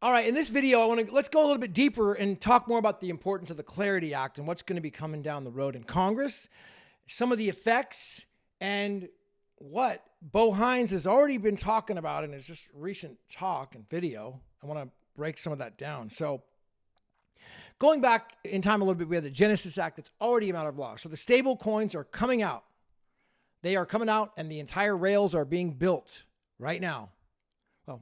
All right, in this video, let's go a little bit deeper and talk more about the importance of the Clarity Act and what's going to be coming down the road in Congress, some of the effects, and what Bo Hines has already been talking about in his just recent talk and video. I want to break some of that down. So going back in time a little bit, we had the Genesis Act that's already a matter of law. So the stable coins are coming out. They are coming out, and the entire rails are being built right now. Well,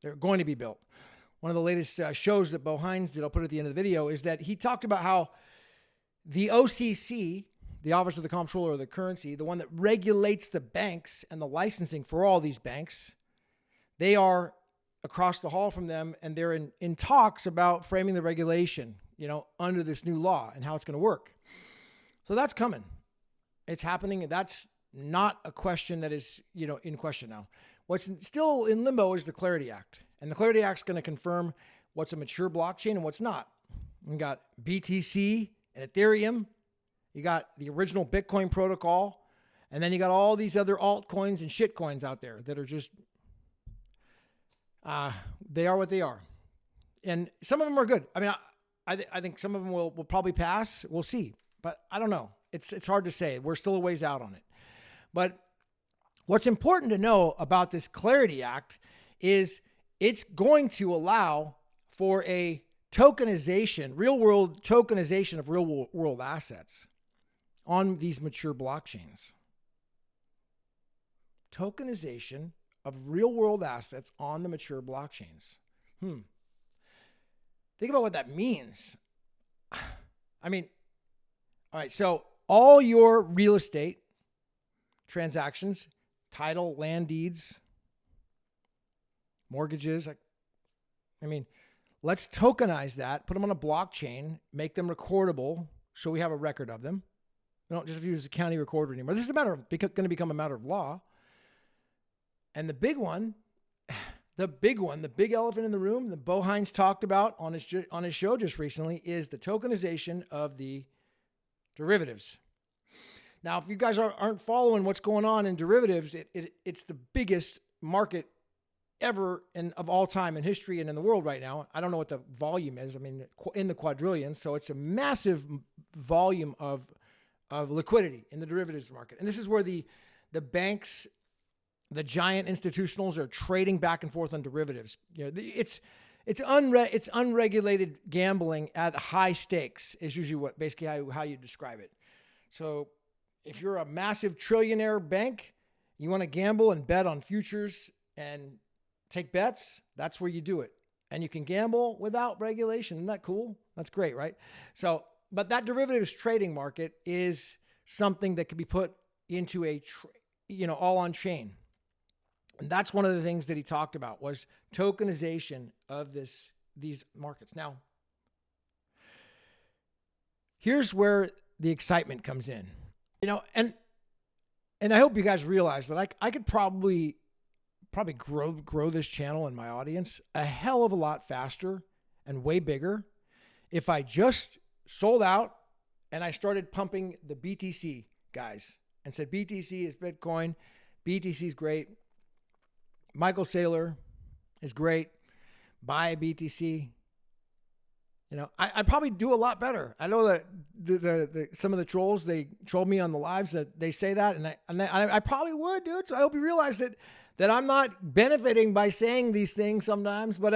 they're going to be built. One of the latest shows that Bo Hines did, I'll put at the end of the video, is that he talked about how the OCC, the Office of the Comptroller of the Currency, the one that regulates the banks and the licensing for all these banks, they are across the hall from them, and they're in talks about framing the regulation, under this new law and how it's going to work. So that's coming. It's happening. That's not a question that is, in question now. What's still in limbo is the Clarity Act. And the Clarity Act is going to confirm what's a mature blockchain and what's not. You got BTC and Ethereum. You got the original Bitcoin protocol. And then you got all these other altcoins and shitcoins out there that are just, they are what they are. And some of them are good. I mean, I think some of them will probably pass. We'll see. But I don't know. It's hard to say. We're still a ways out on it. But what's important to know about this Clarity Act is it's going to allow for a tokenization, real-world tokenization of real-world assets on these mature blockchains. Tokenization of real-world assets on the mature blockchains. Think about what that means. I mean, all right, so all your real estate transactions, title, land deeds, mortgages, let's tokenize that, put them on a blockchain, make them recordable so we have a record of them. We don't just use a county recorder anymore. This is going to become a matter of law. And the big elephant in the room that Bo Hines talked about on his show just recently is the tokenization of the derivatives. Now, if you guys aren't following what's going on in derivatives, it's the biggest market ever of all time in history and in the world right now. I don't know what the volume is. I mean, in the quadrillions. So it's a massive volume of liquidity in the derivatives market. And this is where the banks, the giant institutionals are trading back and forth on derivatives. It's unregulated gambling at high stakes is usually basically how you describe it. So if you're a massive trillionaire bank, you want to gamble and bet on futures and take bets, that's where you do it. And you can gamble without regulation. Isn't that cool? That's great, right? So, but that derivatives trading market is something that can be put into all on chain. And that's one of the things that he talked about was tokenization of these markets. Now, here's where the excitement comes in. And I hope you guys realize that I could probably grow this channel and my audience a hell of a lot faster and way bigger if I just sold out and I started pumping the BTC guys and said, BTC is Bitcoin. BTC is great. Michael Saylor is great. Buy BTC. I probably do a lot better. I know that some of the trolls, they troll me on the lives that they say that, and I probably would, dude. So I hope you realize that I'm not benefiting by saying these things sometimes, but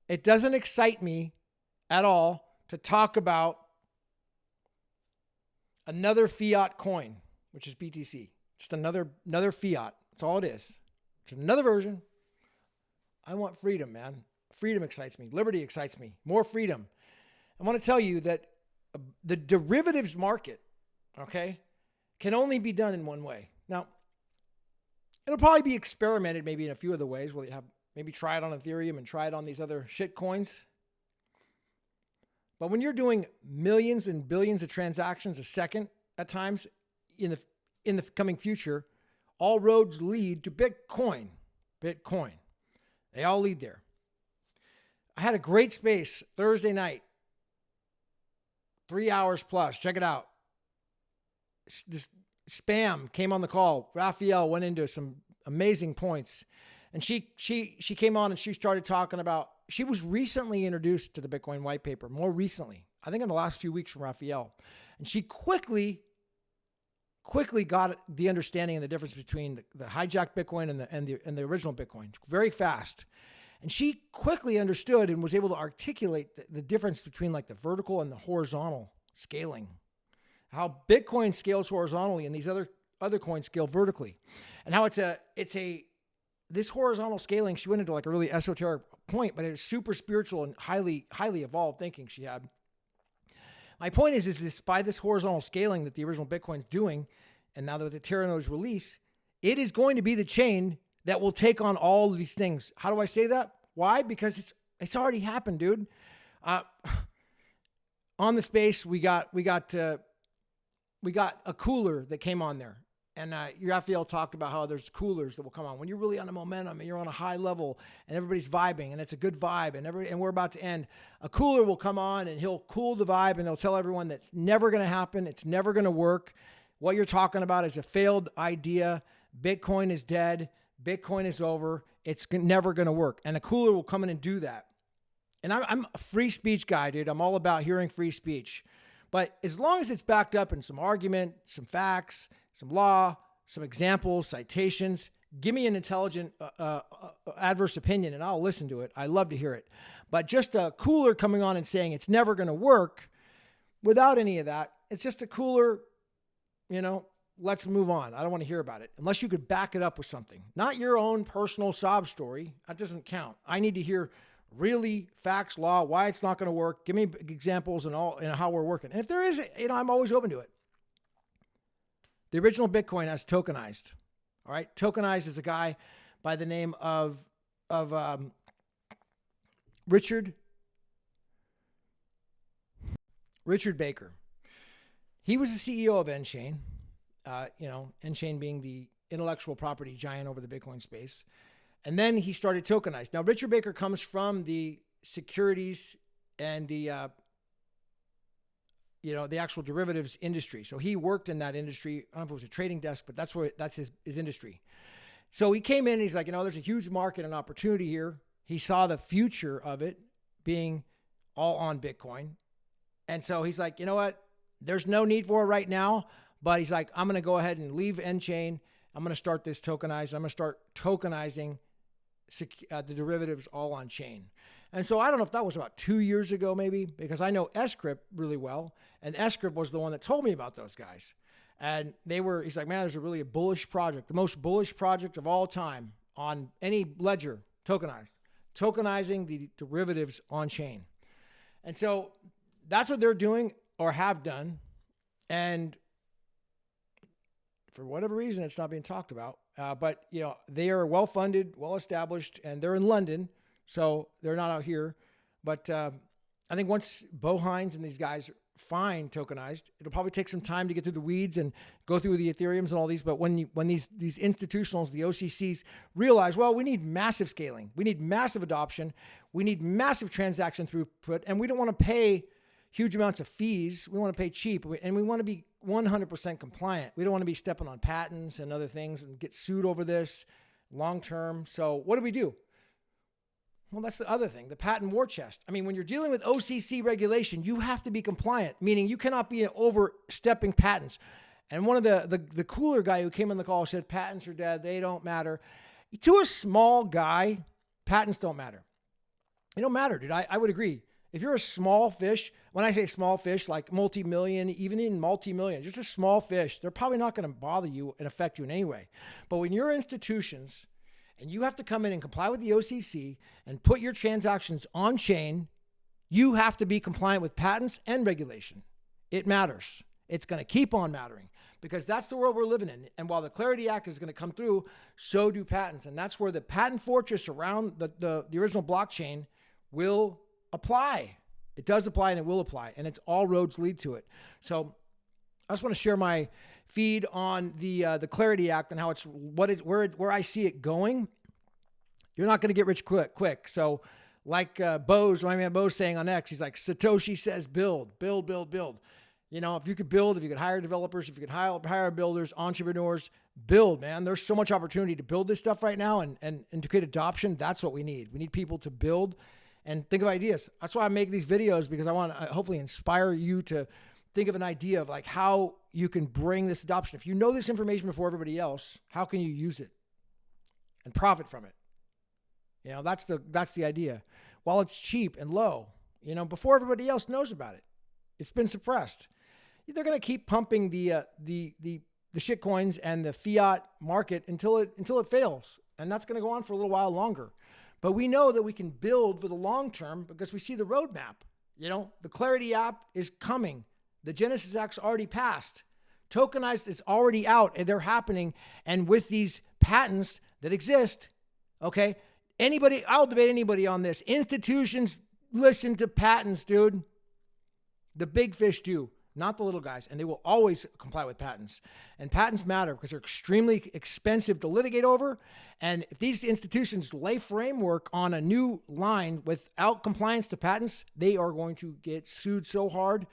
it doesn't excite me at all to talk about another fiat coin, which is BTC. Just another fiat. That's all it is. It's another version. I want freedom, man. Freedom excites me. Liberty excites me. More freedom. I want to tell you that the derivatives market, can only be done in one way. Now, it'll probably be experimented maybe in a few other ways. We'll maybe try it on Ethereum and try it on these other shit coins. But when you're doing millions and billions of transactions a second at times in the coming future, all roads lead to Bitcoin. Bitcoin. They all lead there. I had a great space Thursday night, 3 hours plus. Check it out. This Spam came on the call. Raphael went into some amazing points. And she came on and she started talking about, she was recently introduced to the Bitcoin white paper, more recently, I think in the last few weeks from Raphael. And she quickly got the understanding and the difference between the hijacked Bitcoin and the original Bitcoin very fast. And she quickly understood and was able to articulate the difference between like the vertical and the horizontal scaling, how Bitcoin scales horizontally and these other coins scale vertically, and how this horizontal scaling, she went into like a really esoteric point, but it's super spiritual and highly evolved thinking she had. My point is this, by this horizontal scaling that the original Bitcoin's doing, and now that the Terra nodes release, it is going to be the chain that will take on all of these things. How do I say that? Why? Because it's already happened, dude. On the space, we got a cooler that came on there. And Raphael talked about how there's coolers that will come on when you're really on a momentum and you're on a high level and everybody's vibing and it's a good vibe and we're about to end. A cooler will come on and he'll cool the vibe and he'll tell everyone that's never going to happen. It's never going to work. What you're talking about is a failed idea. Bitcoin is dead. Bitcoin is over. It's never going to work. And a cooler will come in and do that. And I'm a free speech guy, dude. I'm all about hearing free speech. But as long as it's backed up in some argument, some facts, some law, some examples, citations, give me an intelligent, adverse opinion and I'll listen to it. I love to hear it. But just a cooler coming on and saying it's never going to work without any of that, it's just a cooler, let's move on. I don't want to hear about it unless you could back it up with something. Not your own personal sob story. That doesn't count. I need to hear really facts, law, why it's not going to work. Give me examples and all, how we're working. And if there is, I'm always open to it. The original Bitcoin has tokenized. All right. Tokenized is a guy by the name of Richard Baker. He was the CEO of nChain, nChain being the intellectual property giant over the Bitcoin space. And then he started Tokenized. Now, Richard Baker comes from the securities and the actual derivatives industry. So he worked in that industry. I don't know if it was a trading desk, but that's his industry. So he came in and he's like, there's a huge market and opportunity here. He saw the future of it being all on Bitcoin. And so he's like, you know what? There's no need for it right now. But he's like, I'm going to go ahead and leave nChain. I'm going to start this tokenized. I'm going to start tokenizing the derivatives all on chain. And so I don't know if that was about 2 years ago, maybe, because I know Script really well. And Script was the one that told me about those guys. And he's like, man, there's a bullish project, the most bullish project of all time on any ledger, tokenizing the derivatives on chain. And so that's what they're doing or have done. And for whatever reason, it's not being talked about. But they are well-funded, well-established, and they're in London. So they're not out here. But I think once Bo Hines and these guys find tokenized, it'll probably take some time to get through the weeds and go through the Ethereums and all these. But when these institutionals, the OCCs, realize, well, we need massive scaling. We need massive adoption. We need massive transaction throughput. And we don't want to pay huge amounts of fees. We want to pay cheap. And we want to be 100% compliant. We don't want to be stepping on patents and other things and get sued over this long term. So what do? Well, that's the other thing, the patent war chest. I mean, when you're dealing with OCC regulation, you have to be compliant, meaning you cannot be overstepping patents. And one of the cooler guy who came on the call said, patents are dead. They don't matter. To a small guy, patents don't matter. They don't matter, dude. I would agree. If you're a small fish, when I say small fish, like multi-million, even in multi-million, just a small fish, they're probably not going to bother you and affect you in any way. But when you're institutions and you have to come in and comply with the OCC and put your transactions on chain, you have to be compliant with patents and regulation. It matters. It's going to keep on mattering because that's the world we're living in. And while the Clarity Act is going to come through, so do patents. And that's where the patent fortress around the original blockchain will apply. It does apply and it will apply. And it's all roads lead to it. So I just want to share my feed on the Clarity Act and how it's where I see it going. You're not going to get rich quick. So like Bo's saying on X, he's like, Satoshi says build. If you could build, if you could hire developers, if you could hire builders, entrepreneurs, build, man. There's so much opportunity to build this stuff right now and to create adoption. That's what we need. We need people to build and think of ideas. That's why I make these videos, because I want to hopefully inspire you to think of an idea of like how you can bring this adoption. If you know this information before everybody else, how can you use it and profit from it? You know, that's the idea. While it's cheap and low, you know, before everybody else knows about it, it's been suppressed. They're going to keep pumping the shit coins and the fiat market until it fails. And that's going to go on for a little while longer. But we know that we can build for the long term because we see the roadmap. You know, the Clarity app is coming. The Genesis Act's already passed. Tokenized is already out, and they're happening. And with these patents that exist, okay, I'll debate anybody on this. Institutions listen to patents, dude. The big fish do, not the little guys, and they will always comply with patents. And patents matter because they're extremely expensive to litigate over. And if these institutions lay framework on a new line without compliance to patents, they are going to get sued so hard,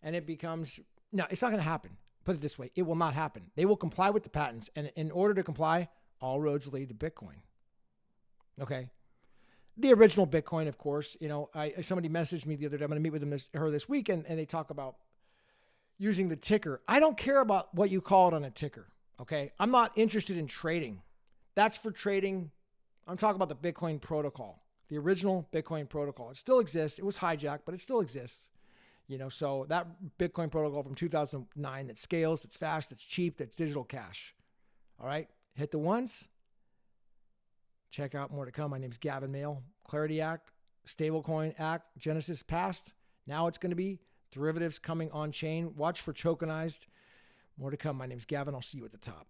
and it becomes, no, it's not going to happen. Put it this way, it will not happen. They will comply with the patents, and in order to comply, all roads lead to Bitcoin. Okay. The original Bitcoin, of course, you know, somebody messaged me the other day. I'm going to meet with her this week, and they talk about using the ticker. I don't care about what you call it on a ticker, okay? I'm not interested in trading. That's for trading. I'm talking about the Bitcoin protocol, the original Bitcoin protocol. It still exists. It was hijacked, but it still exists. You know, so that Bitcoin protocol from 2009 that scales, that's fast, that's cheap, that's digital cash. All right? Hit the ones. Check out more to come. My name is Gavin Mehl. Clarity Act, Stablecoin Act, Genesis passed. Now it's going to be derivatives coming on chain. Watch for tokenized. More to come. My name is Gavin. I'll see you at the top.